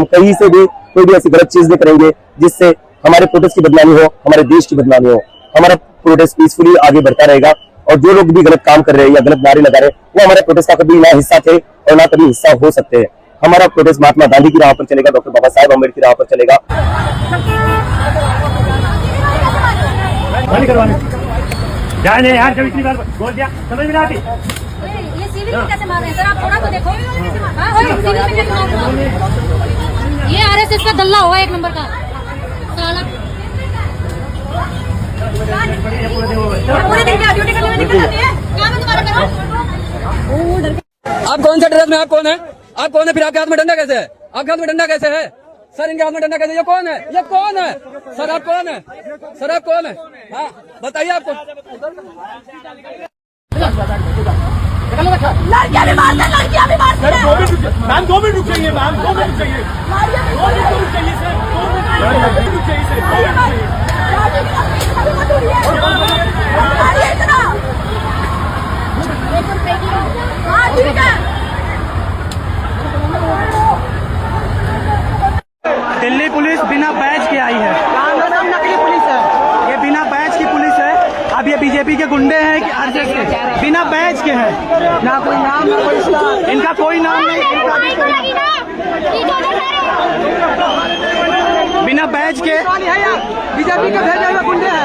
हम कहीं से भी कोई भी ऐसी गलत चीज नहीं करेंगे जिससे हमारे प्रोटेस्ट की बदनामी हो, हमारे देश की बदनामी हो। हमारा प्रोटेस्ट पीसफुली आगे बढ़ता रहेगा और जो लोग भी गलत काम कर रहे हैं या गलत नारे लगा रहे हैं वो हमारे प्रोटेस्ट का कभी ना हिस्सा थे और ना कभी हिस्सा हो सकते हैं। हमारा प्रोटेस्ट महात्मा गांधी की राह पर चलेगा, डॉक्टर बाबा साहेब अम्बेडकर की राह पर चलेगा। यार जब इतनी बार बोल दिया समझ में आती। ये सिविल में कैसे मार रहे हैं सर, आप थोड़ा तो देखो। सिविल में कैसे मार रहे हैं? ये आरएसएस का दल्ला हुआ 1 नंबर का साला। पूरे दिन क्या ड्यूटी करने में निकल जाती है? काम दोबारा करो। आप कौन सा ड्रेस में, आप कौन है? आप कौन है? फिर आपके हाथ में डंडा कैसे है? आपके हाथ में डंडा कैसे है सर? इनके हाथ में डंडा कैसे? ये कौन है? ये कौन है सर? आप कौन है सर? आप कौन है? हाँ बताइए आपको। लड़कियां भी मारते हैं, लड़कियां भी मारते हैं। मैम 2 मिनट रुक जाइए, मैम 2 मिनट रुक जाइए, 2 मिनट रुक जाइए सर, 2 मिनट रुक जाइए सर। दिल्ली पुलिस बिना बैच के आई है, नकली पुलिस है ये, बिना बैच की पुलिस है। अब ये बीजेपी के गुंडे हैं कि आरएसएस के? बिना बैच के हैं, ना कोई नाम ना कोई स्टार, इनका कोई नाम नहीं, बिना बैच के बीजेपी के भेजे हुए गुंडे हैं।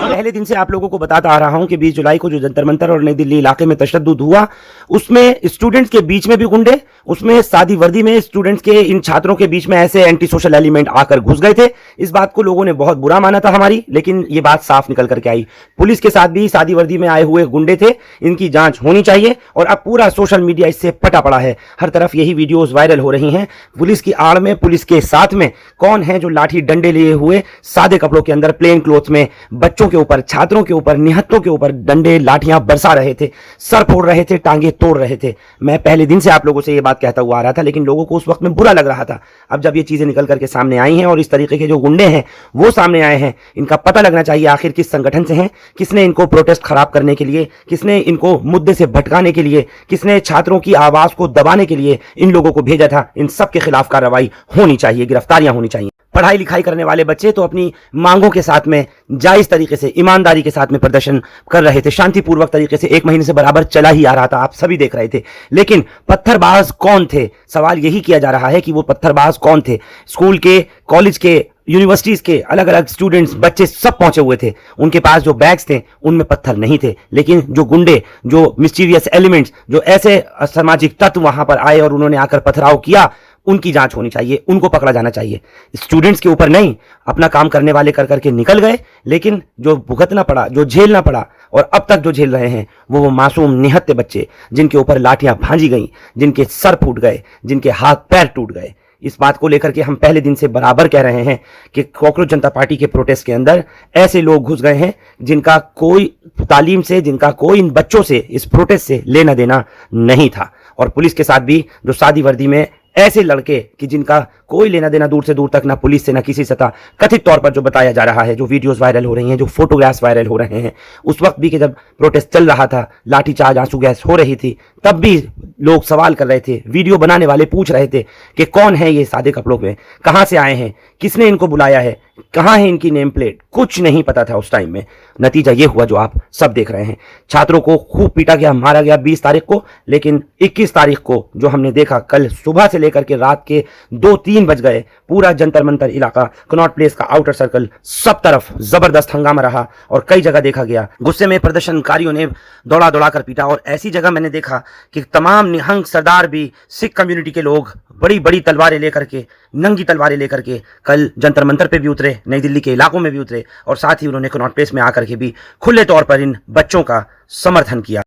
पहले दिन से आप लोगों को बताता आ रहा हूं कि 20 जुलाई को जो जंतर मंतर और नई दिल्ली इलाके में तशद्दुद हुआ, उसमें स्टूडेंट्स के बीच में भी गुंडे, उसमें सादी वर्दी में स्टूडेंट्स के इन छात्रों के बीच में ऐसे एंटी सोशल एलिमेंट आकर घुस गए थे। इस बात को लोगों ने बहुत बुरा माना था हमारी, लेकिन ये बात साफ निकल करके आई। पुलिस के साथ भी सादी वर्दी में आए हुए गुंडे थे, इनकी जांच होनी चाहिए। और अब पूरा सोशल मीडिया इससे पटा पड़ा है, हर तरफ यही वीडियोस वायरल हो रही हैं। पुलिस की आड़ में, पुलिस के साथ में कौन है जो लाठी डंडे लिए हुए सादे कपड़ों के अंदर, प्लेन क्लोथ में बच्चों के ऊपर, छात्रों के ऊपर, निहत्तों के ऊपर डंडे लाठियां बरसा रहे थे, सर फोड़ रहे थे, टांगे तोड़ रहे थे। मैं पहले दिन से आप लोगों से ये बात कहता हुआ आ रहा था, लेकिन लोगों को उस वक्त में बुरा लग रहा था। अब जब ये चीजें निकल करके सामने आई हैं और इस तरीके के जो गुंडे हैं वो सामने आए हैं, इनका पता लगना चाहिए आखिर किस संगठन से हैं, किसने इनको प्रोटेस्ट खराब करने के लिए, किसने इनको मुद्दे से भटकाने के लिए, किसने छात्रों की आवाज को दबाने के लिए इन लोगों को भेजा था। इन सब के खिलाफ कार्रवाई होनी चाहिए, गिरफ्तारियां होनी चाहिए। पढ़ाई लिखाई करने वाले बच्चे तो अपनी मांगों के साथ में जायज तरीके से, ईमानदारी के साथ में प्रदर्शन कर रहे थे, शांतिपूर्वक तरीके से 1 महीने से बराबर चला ही आ रहा था, आप सभी देख रहे थे। लेकिन पत्थरबाज कौन थे? सवाल यही किया जा रहा है कि वो पत्थरबाज कौन थे? स्कूल के, कॉलेज के, यूनिवर्सिटीज के अलग अलग स्टूडेंट्स, बच्चे सब पहुंचे हुए थे। उनके पास जो बैग्स थे उनमें पत्थर नहीं थे, लेकिन जो गुंडे, जो मिस्टीरियस एलिमेंट्स, जो ऐसे असामाजिक तत्व वहां पर आए और उन्होंने आकर पथराव किया, उनकी जांच होनी चाहिए, उनको पकड़ा जाना चाहिए। स्टूडेंट्स के ऊपर नहीं, अपना काम करने वाले कर करके निकल गए, लेकिन जो भुगतना पड़ा, जो झेलना पड़ा और अब तक जो झेल रहे हैं वो मासूम निहत्ते बच्चे, जिनके ऊपर लाठियां भांजी गई, जिनके सर फूट गए, जिनके हाथ पैर टूट गए। इस बात को लेकर के हम पहले दिन से बराबर कह रहे हैं कि कॉकरोच जनता पार्टी के प्रोटेस्ट के अंदर ऐसे लोग घुस गए हैं जिनका कोई तालीम से, जिनका कोई इन बच्चों से, इस प्रोटेस्ट से लेना देना नहीं था। और पुलिस के साथ भी जो सादी वर्दी में ऐसे लड़के कि जिनका कोई लेना देना दूर से दूर तक ना पुलिस से ना किसी से था, कथित तौर पर जो बताया जा रहा है, जो वीडियोस वायरल हो रही हैं, जो फोटोग्राफ्स वायरल हो रहे हैं, उस वक्त भी कि जब प्रोटेस्ट चल रहा था, लाठीचार्ज, आंसू गैस हो रही थी, तब भी लोग सवाल कर रहे थे, वीडियो बनाने वाले पूछ रहे थे कि कौन है ये सादे कपड़ों में, कहां से आए हैं, किसने इनको बुलाया है, कहां है इनकी नेम प्लेट, कुछ नहीं पता था उस टाइम में। नतीजा ये हुआ जो आप सब देख रहे हैं। छात्रों को खूब पीटा गया, मारा गया 20 तारीख को, लेकिन 21 तारीख को जो हमने देखा, कल सुबह से लेकर के रात के 2-3 बज गए, पूरा जंतर मंतर इलाका, कनॉट प्लेस का आउटर सर्कल, सब तरफ जबरदस्त हंगामा रहा और कई जगह देखा गया गुस्से में प्रदर्शनकारियों ने दौड़ा दौड़ा कर पीटा। और ऐसी जगह मैंने देखा कि तमाम निहंग सरदार भी, सिख कम्युनिटी के लोग बड़ी बड़ी तलवारें लेकर के, नंगी तलवारें लेकर के कल जंतर मंतर पे भी उतरे, नई दिल्ली के इलाकों में भी उतरे और साथ ही उन्होंने कनॉट प्लेस में आकर के भी खुले तौर पर इन बच्चों का समर्थन किया।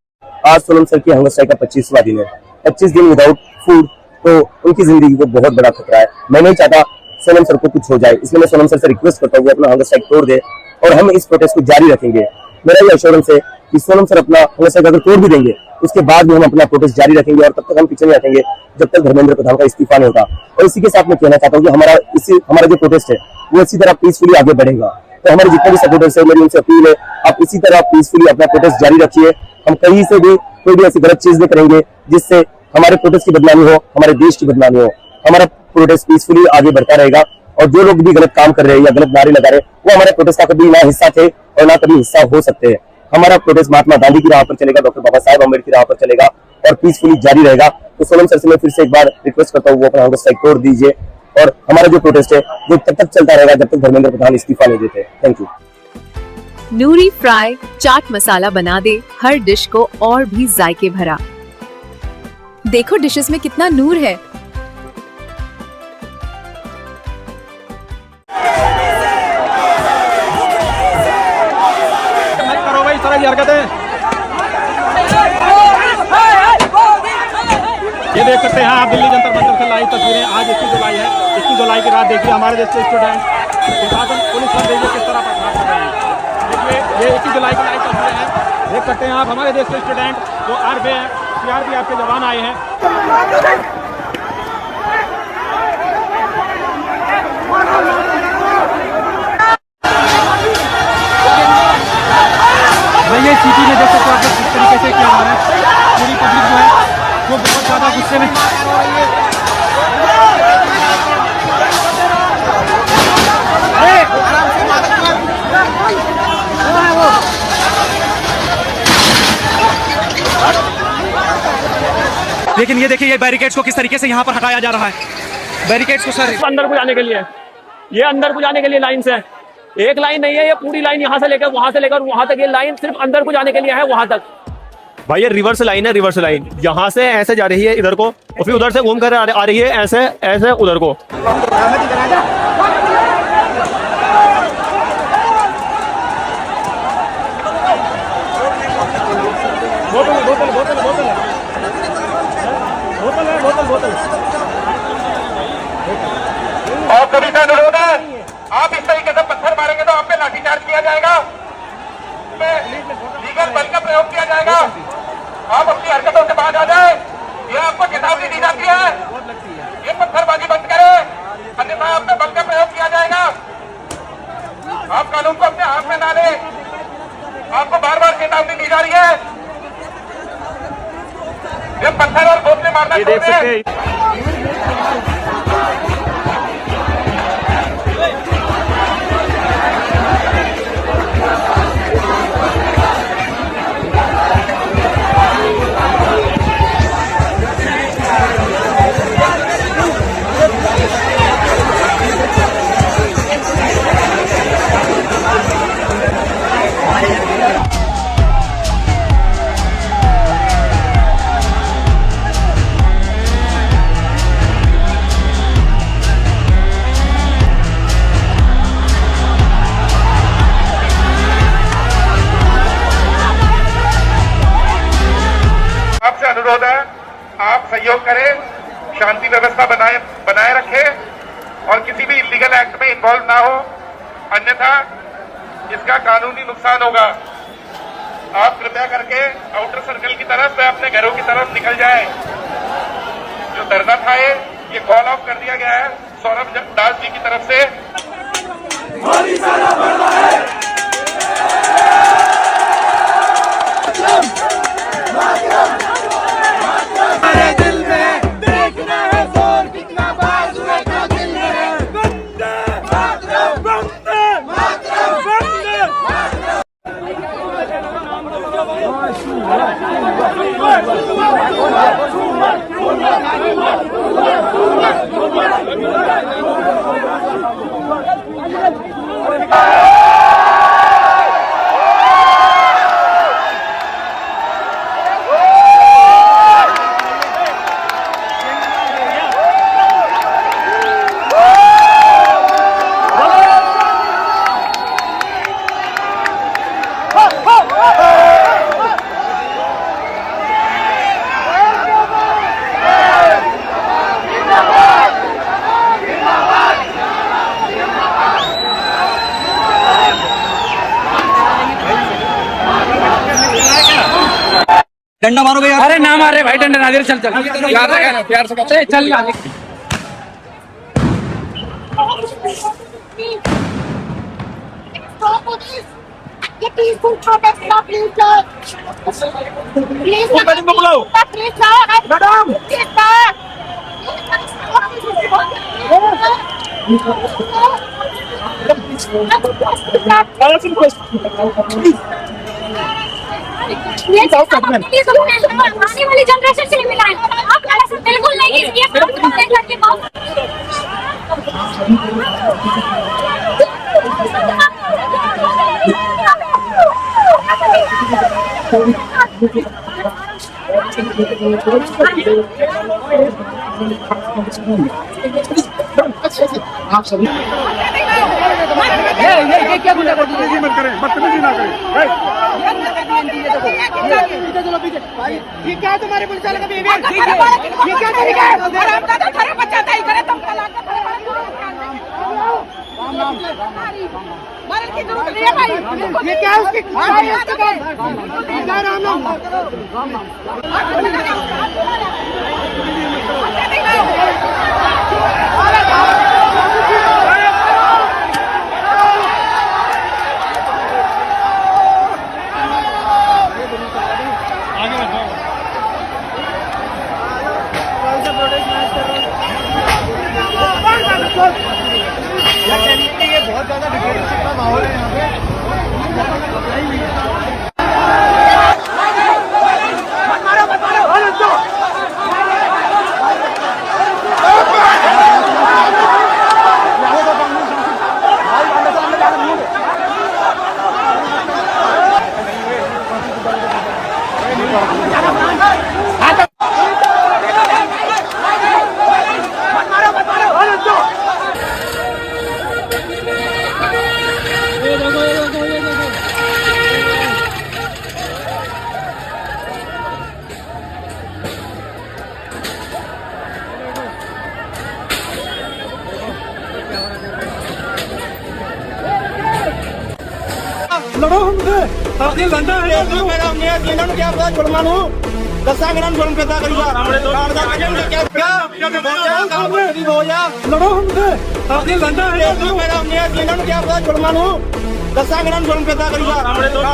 आज सोनम सर की हंगर स्ट्राइक का 25वां दिन है। 25 दिन विदाउट फूड, तो उनकी जिंदगी को बहुत बड़ा खतरा है। मैं नहीं चाहता सोनम सर को कुछ हो जाए, इसलिए मैं सोनम सर से रिक्वेस्ट करता हूँ अपना हंगर स्ट्राइक तोड़ दे और हम इस प्रोटेस्ट को जारी रखेंगे। मेरा ये एश्योरेंस है कि सोनम सर अपना हंगर स्ट्राइक अगर तोड़ भी देंगे, उसके बाद भी हम अपना प्रोटेस्ट जारी रखेंगे और तब तक हम पीछे नहीं हटेंगे जब तक धर्मेंद्र प्रधान का इस्तीफा नहीं होता। और इसी के साथ मैं कहना चाहता हूँ कि हमारा जो प्रोटेस्ट है वो इसी तरह पीसफुली आगे बढ़ेगा। तो हमारे जितने भी सपोर्टर्स है, मेरी उनसे अपील है, आप इसी तरह पीसफुली अपना प्रोटेस्ट जारी रखिए। हम कहीं से भी कोई भी ऐसी गलत चीज नहीं करेंगे जिससे हमारे प्रोटेस्ट की बदनामी हो, हमारे देश की बदनामी हो। हमारा प्रोटेस्ट पीसफुली आगे बढ़ता रहेगा और जो लोग भी गलत काम कर रहे हैं या गलत नारे लगा रहे हैं वो हमारे प्रोटेस्ट का कभी ना हिस्सा थे और ना कभी हिस्सा हो सकते हैं। हमारा प्रोटेस्ट महात्मा गांधी की राह पर चलेगा, डॉक्टर बाबा साहेब अम्बेडकर की राह पर चलेगा और पीसफुली जारी रहेगा। तो सोनम सर से मैं फिर से एक बार रिक्वेस्ट करता हूँ वो अपना हंगर स्ट्राइक तोड़ दीजिए और हमारा जो प्रोटेस्ट है वो तब तक चलता रहेगा जब तक धर्मेंद्र प्रधान इस्तीफा नहीं देते। Thank you. Noori fry chaat masala बना दे हर डिश को और भी जायके भरा। देखो डिशेस में कितना नूर है। करो भाई सारा हरकतें। ये देख सकते हैं आप दिल्ली जंतर मंतर से लाइव तस्वीरें। आज 21 जुलाई है। 21 जुलाई की रात देखिए हमारे देश के स्टूडेंट प्रशासन पुलिस पर देखिए किस तरह पथराव कर रहे हैं। देखिए ये 21 जुलाई की लाइव तस्वीरें हैं। देख सकते हैं आप हमारे देश के स्टूडेंट जो सीआरपीएफ के जवान आए हैं। ये सिटी में देख सकते हो आप लोग किस तरीके से क्या हो रहा है। पूरी पब्लिक जो है वो बहुत ज्यादा गुस्से में लेकिन ये देखिए ये बैरिकेड्स को किस तरीके से यहाँ पर हटाया जा रहा है। बैरिकेड्स को सर अंदर को जाने के लिए, ये अंदर को जाने के लिए लाइन से एक लाइन नहीं है, ये पूरी लाइन यहाँ से लेकर वहां तक ये लाइन सिर्फ अंदर को जाने के लिए है वहां तक। भाई ये रिवर्स लाइन है, रिवर्स लाइन यहाँ से ऐसे जा रही है इधर को और फिर उधर से घूम कर आ रही है ऐसे ऐसे उधर को। और सभी से अनुरोध है, आप इस तरीके से पत्थर मारेंगे तो आप पे लाठीचार्ज किया जाएगा, लीगल बल का प्रयोग किया जाएगा। आप अपनी हरकतों से बाहर आ जाए, ये आपको चेतावनी दी जाती है। ये पत्थरबाजी बंद करें, अन्यथा आप पे बल का प्रयोग किया जाएगा। आप कानून को अपने हाथ में ना लें, आपको बार बार चेतावनी दी जा रही है। ये पत्थर और बोतलें मारना छोड़ दें। अनुरोध है, आप सहयोग करें, शांति व्यवस्था बनाए रखें और किसी भी इलीगल एक्ट में इन्वॉल्व ना हो, अन्यथा इसका कानूनी नुकसान होगा। आप कृपया करके आउटर सर्कल की तरफ या अपने घरों की तरफ निकल जाएं। जो धरना था ये कॉल ऑफ कर दिया गया है सौरभ दास जी की तरफ से। डंडा मारोगे यार। अरे ना मारे भाई, डंडा ना दे। चल चल प्यार से चल चल। ये पीसफुल प्रोटेस्ट का प्लीज मैडम को बुलाओ प्लीज मैडम ये आने वाली जनरेशन के लिए मिला है। आप ऐसा बिल्कुल नहीं कीजिए। आप सभी ये क्या बदतमीजी मत करें, बदतमीजी ना करें। ये क्या तुम्हारे पुलिस वाले का बिहेवियर? ये क्या तरीका है? खड़े बच्चा नहीं करे तुम मरने की जरूरत नहीं है भाई। ये क्या है उसकी? क्या नाम नाम? बहुत ज्यादा डिक्टेटरशिप का माहौल है यहाँ पे। लड़ो हमसे दिल धंधा है मेरा मैं जिन्हों क्या पता जुर्मा नु दसा ग्राम जुर्म पैदा करूंगा हमरे तो क्या हो जा लड़ो हमसे दिल धंधा है मेरा मैं जिन्हों क्या पता जुर्मा नु दसा ग्राम जुर्म पैदा करूंगा हमरे तो क्या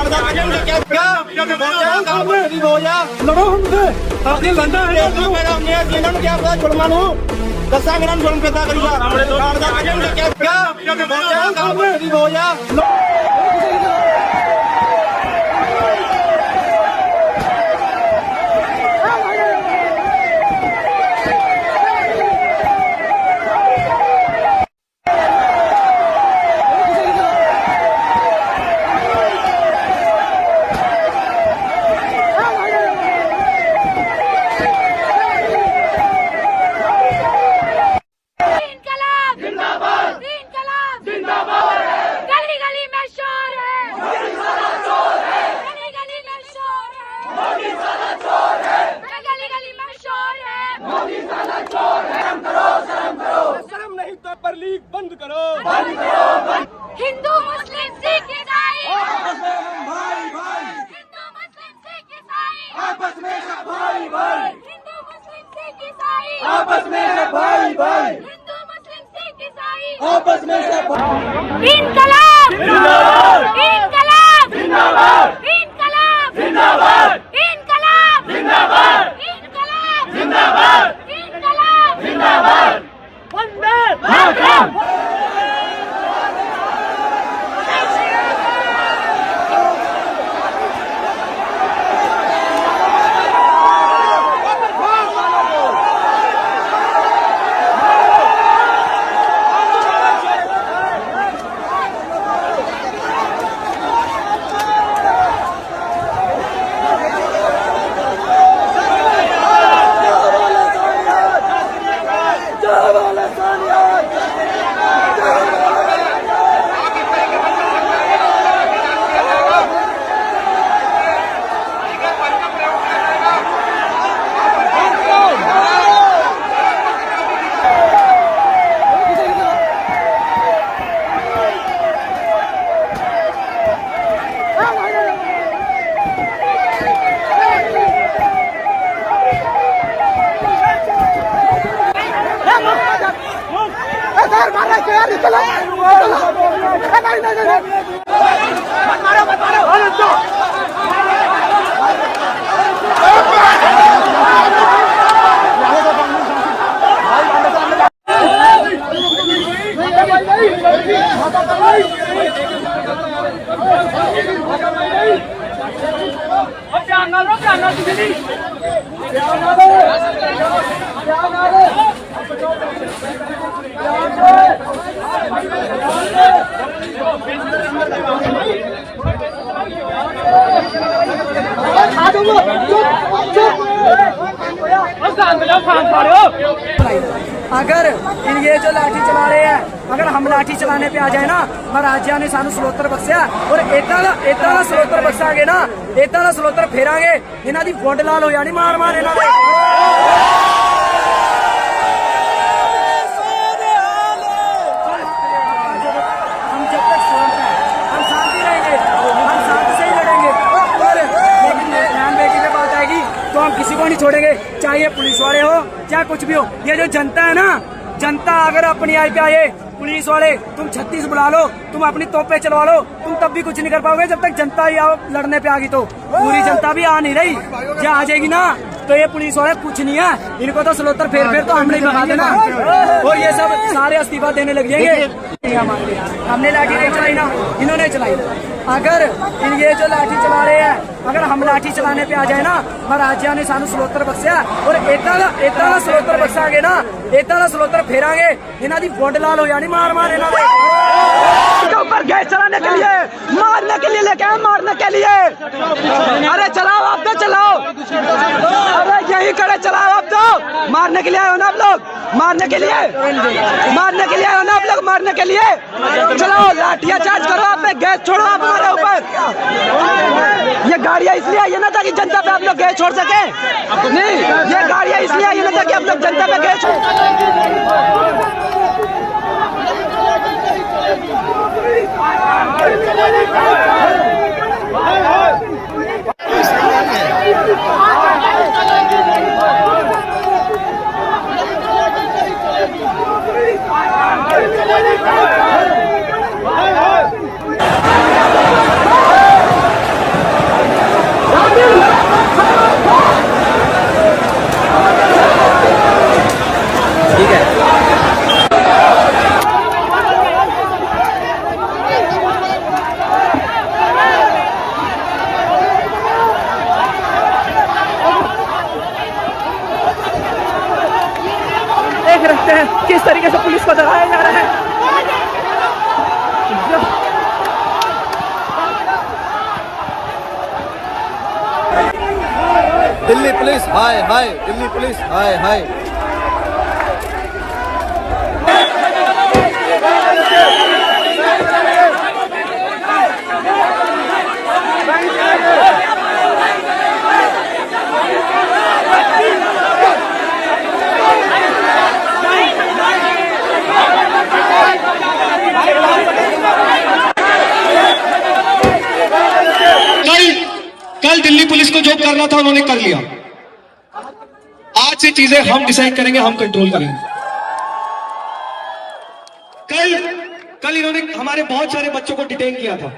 हो जा लड़ो हमसे दिल धंधा है मेरा मैं जिन्हों क्या पता जुर्मा नु दसा ग्राम जुर्म पैदा करूंगा हमरे तो क्या हो जा बंद करो हिंदू मुस्लिम सिख ईसाई हिंदू मुस्लिम सिख ईसाई आपस में सब भाई भाई हिंदू मुस्लिम सिख ईसाई आपस में सब भाई भाई हिंदू मुस्लिम सिख ईसाई आपस में सब इनकलाब जिंदाबाद इनकलाब जिंदाबाद इनकलाब जिंदाबाद इनकलाब जिंदाबाद इनकलाब जिंदाबाद इनकलाब जिंदाबाद वंदे मातरम मारा क्या निकला अगर ये जो लाठी चला रहे हैं, अगर हम लाठी चलाने पे आ जाए ना, महाराजा ने सानू सलोतर बख्शिया और इतना सलोतर बख्शांगे ना, इतना सलोतर फेरांगे, इन्हां दी वुड लाल हो जानी मार मार इन्हां दे। हम जब तक शांत हैं, हम शांति रहेंगे, हम शांति से ही लड़ेंगे, लेकिन ध्यान बेटी पे बात आएगी तो हम किसी को नहीं छोड़ेंगे, चाहे पुलिस वाले हो चाहे कुछ भी हो। ये जो जनता है ना, जनता अगर अपनी आई पे आए, पुलिस वाले तुम 36 बुला लो, तुम अपनी तोपे चलवा लो, तुम तब भी कुछ नहीं कर पाओगे जब तक जनता ही लड़ने पे आ गई। तो पूरी जनता भी आ नहीं रही, जब आ जाएगी ना तो ये पुलिस वाले कुछ नहीं है, इनको तो सलोतर फेर तो हमने भगा देना और ये सब सारे इस्तीफा देने लग जाएंगे। हमने लाठी नहीं चलाई ना, इन्होंने चलाई। अगर ये जो लाठी चला रहे हैं, अगर हम लाठी चलाने पे आ जाए ना, महाराजा ने सानू सलोतर बख्शिया और इतना सलोतर बख्शांगे ना, इतना सलोतर फेरांगे, इन्हां दी वुड लाल हो जानी मार मार इन्हां दे। ऊपर गैस चलाने के लिए, मारने के लिए लेके आए, मारने के लिए। अरे चलाओ आप तो चलाओ, अरे यही करे चलाओ आप तो। मारने के लिए आए हो ना आप लोग, मारने के लिए आए हो ना आप लोग, मारने के लिए। चलाओ लाठियां चार्ज करो, आप पे गैस छोड़ो आप हमारे ऊपर। ये गाड़ियां इसलिए आई है ना ताकि जनता पे आप लोग गैस छोड़ सके, नहीं ये गाड़ियां इसलिए आई है ना ताकि आप लोग जनता पे गैस छोड़। किस तरीके से पुलिस को डराया जा रहा है। दिल्ली पुलिस हाय हाय, दिल्ली पुलिस हाय हाय। कल दिल्ली पुलिस को जो करना था उन्होंने कर लिया। आज से चीजें हम डिसाइड करेंगे, हम कंट्रोल करेंगे। कल इन्होंने हमारे बहुत सारे बच्चों को डिटेन किया था,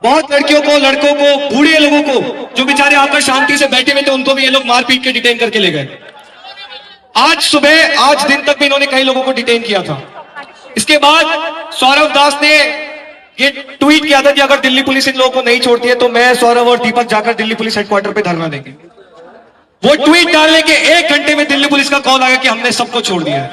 बहुत लड़कियों को, लड़कों को, बूढ़े लोगों को जो बेचारे आकर शांति से बैठे हुए थे, उनको भी ये लोग मार पीट के डिटेन करके ले गए। आज सुबह, आज दिन तक भी इन्होंने कई लोगों को डिटेन किया था। इसके बाद सौरभ दास ने ये ट्वीट किया था कि अगर दिल्ली पुलिस इन लोगों को नहीं छोड़ती है तो मैं, सौरभ और दीपक जाकर दिल्ली पुलिस हेडक्वार्टर पे धरना देंगे। वो ट्वीट डालने के 1 घंटे में दिल्ली पुलिस का कॉल आ गया कि हमने सबको छोड़ दिया है।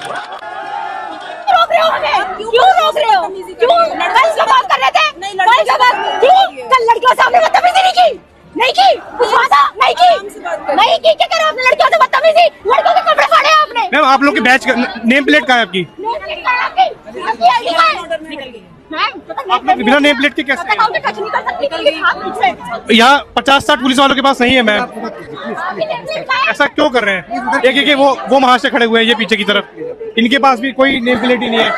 रोक रहे हो हमें? क्यों रोक रहे हो? क्यों? कल जो बात कर रहे थे, कल जो बात क्यों? कल लड़कियों से आपने बदतमीजी नहीं की, कुछ वादा नहीं की, क्या कर रहे हो आपने? लड़कियों से बदतमीजी, लड़कों के कपड़े फाड़े आपने। मैम आप लोग की बैच नेम प्लेट कहाँ है आपकी? आप लोग बिना नेम प्लेट के कैसे? यहाँ 50-60 पुलिस वालों के पास नहीं है मैम, ऐसा क्यों कर रहे हैं? एक वो महाशय खड़े हुए हैं ये पीछे की तरफ, इनके पास भी कोई नेम प्लेट ही नहीं है।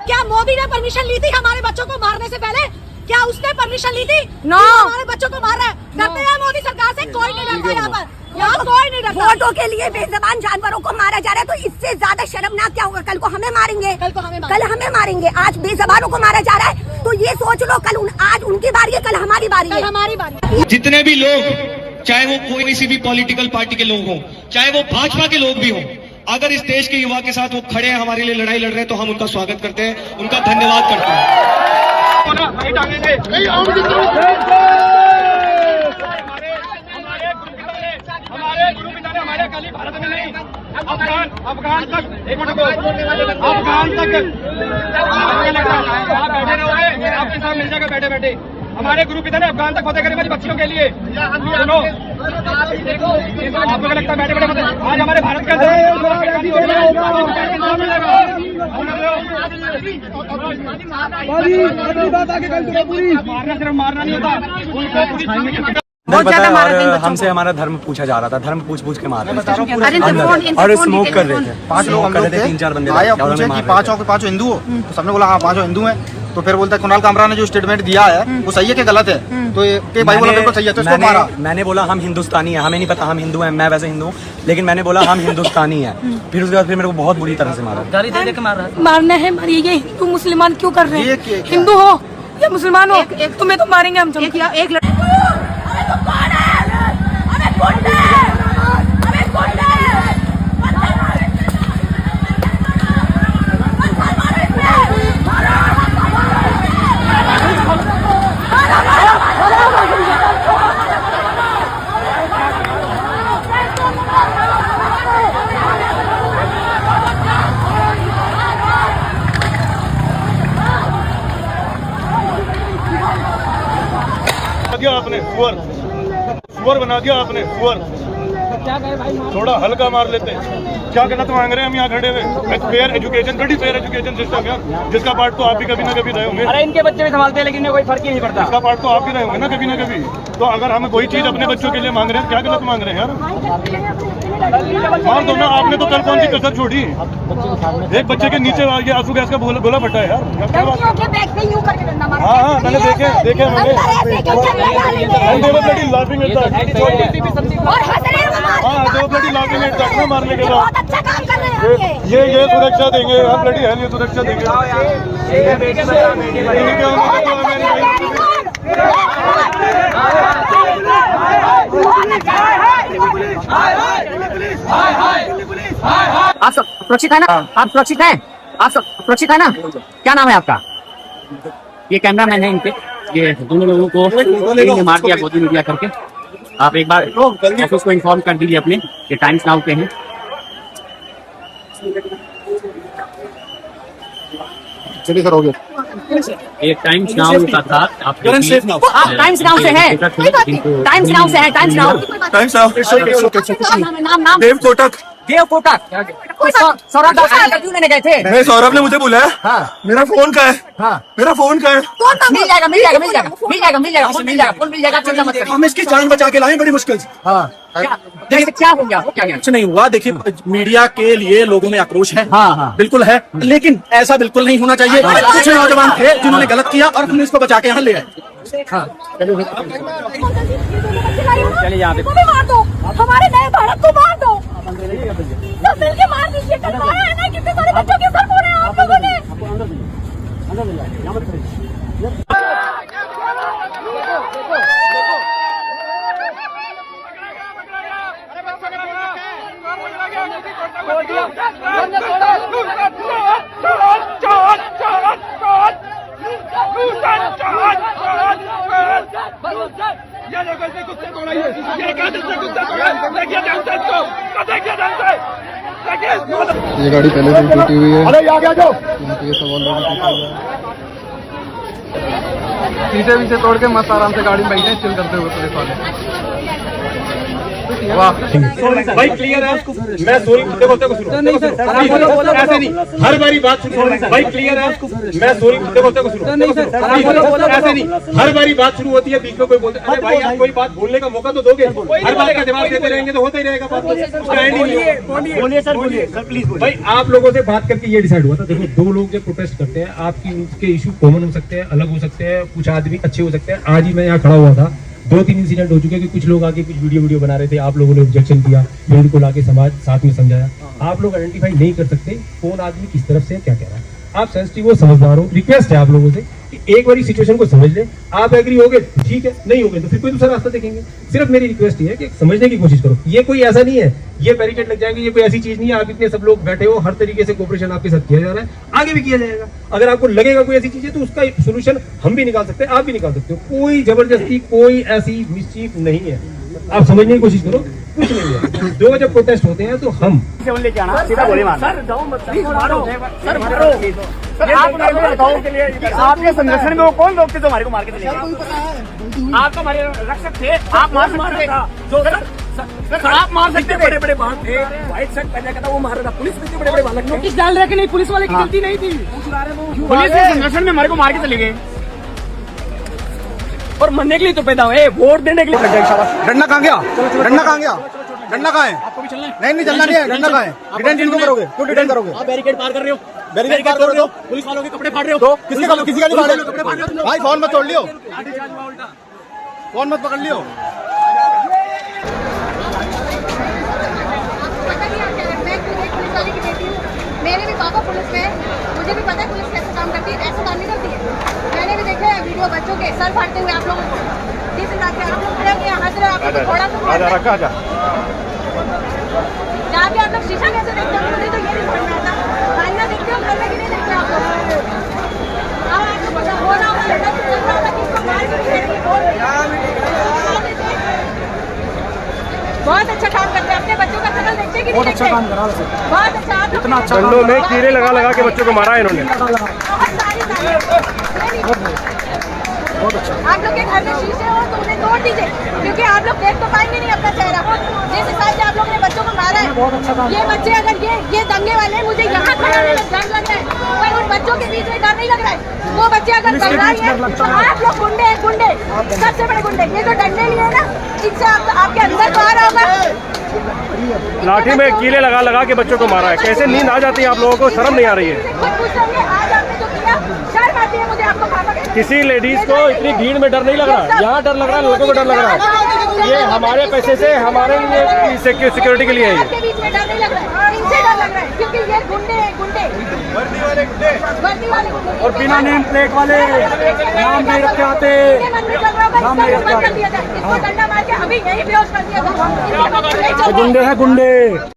क्या मोदी ने परमिशन ली थी हमारे बच्चों को मारने से पहले? क्या उसने परमिशन ली थी? हमारे बच्चों को मार रहा है, डरते हैं मोदी सरकार से? कोई नहीं डरता यहाँ पर, यहाँ कोई नहीं डरता। वोटों के लिए बेज़बान जानवरों को मारा जा रहा है, तो इससे ज्यादा शर्मनाक क्या होगा? कल को हमें मारेंगे, कल हमें मारेंगे। आज बेज़बानों को मारा जा रहा है, तो ये सोच लो कल आज उनकी बारी है, कल हमारी बारी है, हमारी बारी। जितने भी लोग, चाहे वो कोई सी भी पॉलिटिकल पार्टी के लोग हों, चाहे वो भाजपा के लोग भी हों, अगर इस देश के युवा के साथ वो खड़े हैं, हमारे लिए लड़ाई लड़ रहे हैं, तो हम उनका स्वागत करते हैं, उनका धन्यवाद करते हैं। हमारे गुरु पिता ने हमारे खाली भारत में नहीं, अफगान तक, एक मिनट, अफगान तक आप बैठे रहोगे, आपके साथ मिल जाएगा बैठे बैठे। हमारे गुरु पिता ने अफगान तक फतेह करे हमारी बच्चियों के लिए। सुनो, आपको क्या लगता है बैठे बैठे आज हमारे भारत का मारना सिर्फ मारना नहीं होता। बहुत ज्यादा मारा इन हमसे हमारा धर्म पूछा जा रहा था, धर्म पूछ के मार रहे थे और स्मोक कर रहे थे। 5 लोग हम लोग थे, 3-4 बंदे आए और पूछे कि पांचों हिंदू हो, तो सबने बोला हाँ 5 हिंदू हैं। तो फिर बोलता है कुणाल कामरा ने जो स्टेटमेंट दिया है वो सही है कि गलत है? तो के भाई बोला बिल्कुल सही है, तो इसको मारा। मैंने बोला हम हिंदुस्तानी हैं, हमें नहीं पता हम हिंदू हैं, मैं वैसे हिंदू हूँ, लेकिन मैंने बोला हम हिंदुस्तानी हैं। फिर उसके बाद फिर मेरे को बहुत बुरी तरह से मारा। मारना है मारिए, ये हिंदू मुसलमान क्यों कर रहे हैं? हिंदू हो या मुसलमान हो, तुम्हें तो मारेंगे हम। एक आपने सुअर बना दिया आपने, सुअर। थोड़ा हल्का मार लेते हैं। क्या गलत मांग रहे हैं हम यहाँ खड़े हुए? फेयर एजुकेशन, बड़ी फेयर एजुकेशन सिस्टम है, जिसका पार्ट तो आप भी कभी ना कभी रहे होंगे। अरे इनके बच्चे भी संभालते हैं लेकिन कोई फर्क ही नहीं पड़ता। इसका पार्ट तो आप भी रहे होंगे ना कभी ना कभी। तो अगर हम कोई चीज अपने बच्चों के लिए मांग रहे हैं, क्या गलत मांग रहे हैं यार? मार दो ना। आपने तो कल कौन सी कसर छोड़ी? एक बच्चे के नीचे ये आंसू गैस का गोला फटा है यार। हाँ, मैंने देखे मारने के बाद ये सुरक्षा देंगे, हम ब्लडी हेल ये सुरक्षा देंगे। आप सुरक्षित है ना? आप सुरक्षित हैं? आप सुरक्षित है ना? क्या नाम है आपका? ये कैमरामैन है इनके, ये दोनों लोगों को मार दिया, गोदी में दिया करके। आप एक बार ऑफिस को इन्फॉर्म कर दीजिए अपने, ये टाइम्स नाउ पे हैं। चलिए सर, हो गया। ये टाइम्स नाउ का था। आप टाइम्स नाउ से है, टाइम्स नाउ से है, टाइम्स नाउ। नाम देव कोटक। देव कोटक। सौरभ दास इंटरव्यू लेने गए थे। नहीं, सौरभ ने मुझे बुलाया। हाँ। मेरा फोन का है। हाँ। मेरा फोन का है। मिल जाएगा, मिल जाएगा, मिल जाएगा, मिल जाएगा, मिल जाएगा, मिल जाएगा, फोन मिल जाएगा। चिंता मत करिए। हम इसकी जान बचा के लाए बड़ी मुश्किल से। हाँ। क्या हो गया? कुछ नहीं हुआ। देखिए, मीडिया के लिए लोगों में आक्रोश है। हाँ, हाँ। बिल्कुल है, लेकिन ऐसा बिल्कुल नहीं होना चाहिए। कुछ नौजवान थे जिन्होंने गलत किया और हमने इसको बचा के यहाँ ले आए। चलिए यहाँ पे मार दो, हमारे नए भारत को मार दो, सब मिलके मार दीजिए। करवाया है ना, कितने सारे बच्चों के सर फोड़े हैं आप लोगों ने। ये गाड़ी पहले से टूटी हुई है। अरे आगे आ जाओ। ये सवाल शीशे तोड़ के मस्त आराम से गाड़ी में बैठे चिल करते हुए पुलिस वाले। भाई क्लियर है? मैं सॉरी देखो नहीं सर, ऐसे नहीं हर बारी बात शुरू। भाई क्लियर है? मैं सॉरी देखो नहीं सर, ऐसे नहीं हर बारी बात शुरू होती है, बीच में कोई बोलते अरे भाई आप कोई बात बोलने का मौका तो दोगे। हर बात का जवाब देते रहेंगे तो होता ही रहेगा। बात बोलिए सर, बोलिए सर प्लीज। भाई आप लोगों से बात करके ये डिसाइड हुआ था, देखो 2 लोग जब प्रोटेस्ट करते हैं, आपकी उनके इशू कॉमन हो सकते हैं, अलग हो सकते हैं, कुछ आदमी अच्छे हो सकते हैं। आज ही मैं यहाँ खड़ा हुआ था, 2-3 इंसिडेंट हो चुके हैं कि कुछ लोग आके कुछ वीडियो बना रहे थे, आप लोगों ने ऑब्जेक्शन किया, उनको लाके समाज साथ में समझाया। आप लोग आइडेंटिफाई नहीं कर सकते कौन आदमी किस तरफ से क्या कह रहा है। आप सेंसिटिव हो, समझदार हो, रिक्वेस्ट है आप लोगों से कि एक बार सिचुएशन को समझ ले। आप एग्री होगे ठीक है, नहीं होगे तो फिर कोई दूसरा रास्ता देखेंगे। सिर्फ मेरी रिक्वेस्ट ये है कि समझने की कोशिश करो। ये कोई ऐसा नहीं है ये बैरिकेड लग जाएंगे, ये कोई ऐसी चीज नहीं है। आप इतने सब लोग बैठे हो, हर तरीके से कोऑपरेशन आपके साथ किया जा रहा है, आगे भी किया जाएगा। अगर आपको लगेगा कोई ऐसी चीज है तो उसका सोल्यूशन हम भी निकाल सकते हैं, आप भी निकाल सकते हो। कोई जबरदस्ती, कोई ऐसी मिसचीफ नहीं है। आप समझने की कोशिश करो, कुछ नहीं है। दो जब प्रोटेस्ट होते हैं तो हम लेके आना, सीधा गोली मारना। सर मारो, सर मारो। सर आप बताओ के लिए आपके संरक्षण में वो कौन लोग थे जो हमारे को मार के चले गए? आप तो हमारे रक्षक थे, आप मार सकते जो सर आप मार सकते। बड़े बड़े बाल थे, व्हाइट शर्ट पहना था, वो मार रहा था। पुलिस में बड़े बड़े बाल नोटिस डाल रहे कि नहीं, पुलिस वाले की गलती नहीं थी। पुलिस के संरक्षण में हमारे को मार के चले गए और मरने के लिए तो पैदा हुए, वोट देने के लिए। डंडा कहाँ गया? डंडा कहाँ गया? डंडा कहाँ है? आपको भी चलना है? नहीं चलना नहीं है। डंडा कहाँ है? डिटेन जिनको करोगे, क्यों डिटेन करोगे? आप बैरिकेड पार कर रहे हो, बैरिकेड पार कर रहे हो, पुलिस वालों के कपड़े फाड़ रहे हो। तो किसी का नहीं फाड़ रहे हो भाई। फोन मत तोड़ लियो, फोन मत पकड़ लियो। मेरे भी पापा पुलिस में, मुझे भी पता है पुलिस कैसे काम करती है, ऐसे काम नहीं करती है। मैंने भी देखा है वीडियो बच्चों के सर फाड़ते हुए आप लोगों को। जिस हिसाब से आप लोग खड़े होकर हंस रहे हो, आप लोग थोड़ा सा रखा जा जहाँ भी आप लोग शीशा कैसे देखते हो, मुझे तो ये नहीं समझ में आता। आईना देखते हो, घर में कि नहीं देखते आप लोग? अब आपको पता हो रहा होगा, लड़का तो चल रहा होगा कि इसको मार के खेलेंगे, बहुत अच्छा काम करते हैं। अपने बच्चों का शकल देखते कि नहीं? बहुत अच्छा काम करा, बहुत अच्छा। इतना अच्छा डंडों में कीड़े लगा के बच्चों को मारा है इन्होंने। बहुत अच्छा। आप लोग के घर में शीशे हो तो उन्हें तोड़ दीजिए, क्योंकि आप लोग देख तो पाएंगे नहीं अपना चेहरा। जिस हिसाब से आप लोग ने बच्चों को मारा है, ये बच्चे अगर ये दंगे वाले हैं, मुझे यहाँ खड़ा होने में डर लग रहा है, पर उन बच्चों के बीच में डर नहीं लग रहा है। वो बच्चे अगर दंगाई है तो आप लोग गुंडे हैं, गुंडे सबसे बड़े गुंडे। ये जो डंडे लिए ना, इनसे आपके अंदर तो आ रहा होगा। लाठी में कीले लगा के बच्चों को मारा है। कैसे नींद आ जाती है आप लोगों को? शर्म नहीं आ रही है? आज आपने जो किया, शर्म आती है मुझे आपको पापा कहते हैं। किसी लेडीज को इतनी भीड़ में डर नहीं लग रहा, यहाँ डर लग रहा है, लोगों को डर लग रहा है। ये हमारे पैसे से, हमारे लिए सिक्योरिटी के लिए है। आपके बीच में डर नहीं लग रहा है, इनसे डर लग रहा है, क्योंकि ये गुंडे हैं, गुंडे वर्दी वाले गुंडे और बिना नेम प्लेट वाले, नाम नहीं रखे आते, नाम नहीं रखे आते। इसको डंडा मार के अभी यही बेहोश कर दिया था। गुंडे हैं गुंडे।